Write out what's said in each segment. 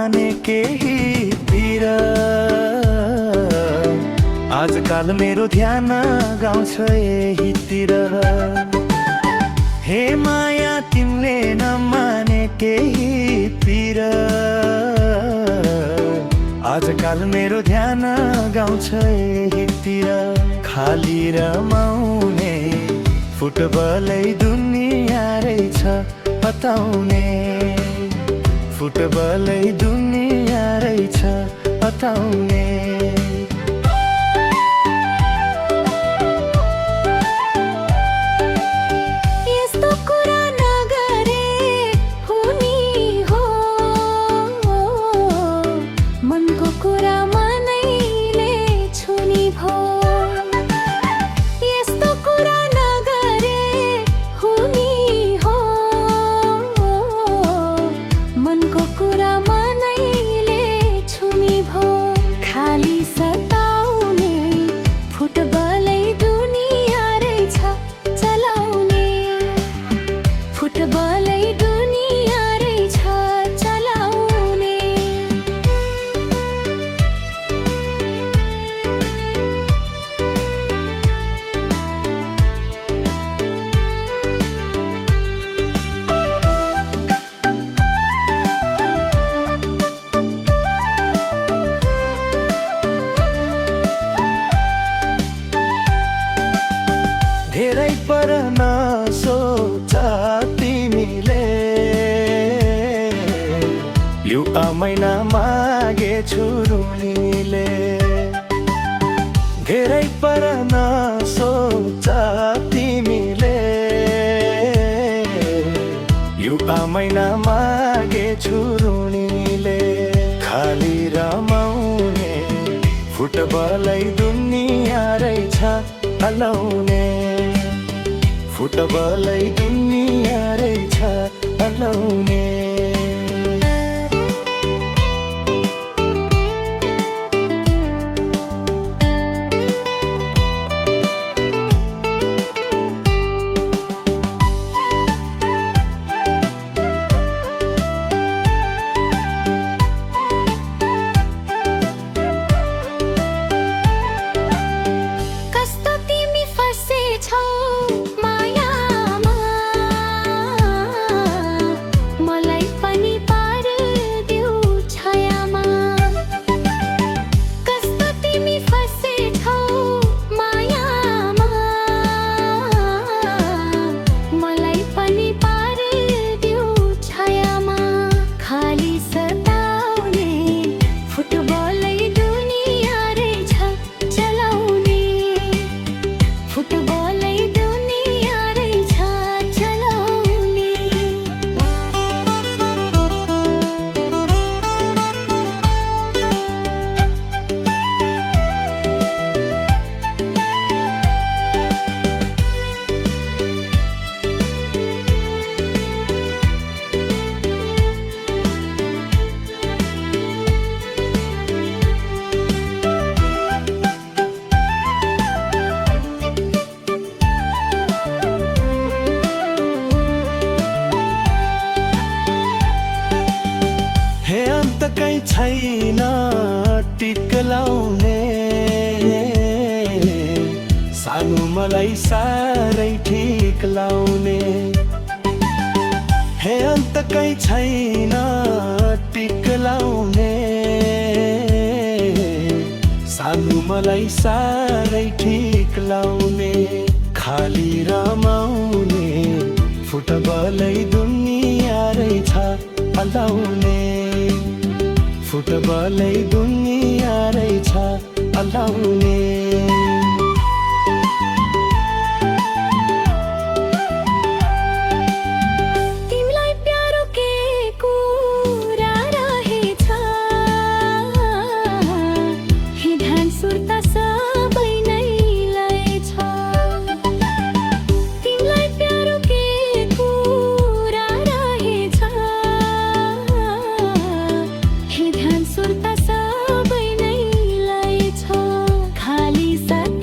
नमाने केही पिर आजकाल मेरो ध्यान गाउँछ यहीतिर। हे माया तिमीले नमाने केही पिर आजकाल मेरो ध्यान गाउँछ यहीतिर। खाली रमाउने फुटबलै दुनिया रहेछ बताउने, फुटबलै दुनिया रहेछ बताउने। धेरै पर नसोच तिमीले यो महिना मागेछु रुनीले। धेरै पर नसोच तिमीले यो महिना मागेछु रुनीले। खाली रमाउने फुटबलै दुनिया रहेछ हलाउने, फुटबलै दुनिया रहेछ हलाउने। कहीं छैन टिक लाउने, सानो मलाई साह्रै ठिक लाउने। हे अन्त कहीं छैन टिक लाउने, सानो मलाई साह्रै ठिक लाउने। खाली रमाउने फुटबलै दुनिया रहेछ हलाउने, फुटबलै दुनिया रहेछ हलाउने। सुर्ता सबै नै लै छ, खाली साथ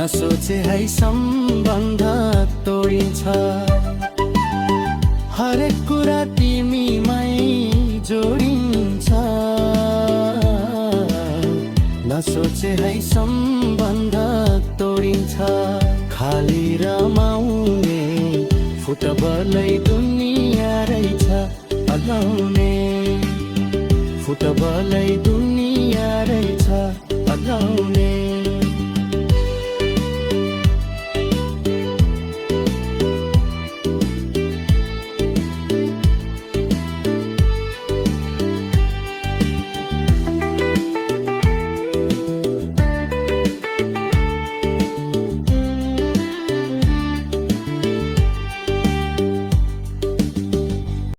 नसोचे है सम्बन्ध तोडिन्छ। हरेक कुरा तिमीमै जोडिन्छ। नसोचे है सम्बन्ध तोडिन्छ। खाली रमाउने फुटबलै दुनियाँ रहेछ अलाउने। फुटबलै दुनियाँ रहेछ अलाउने।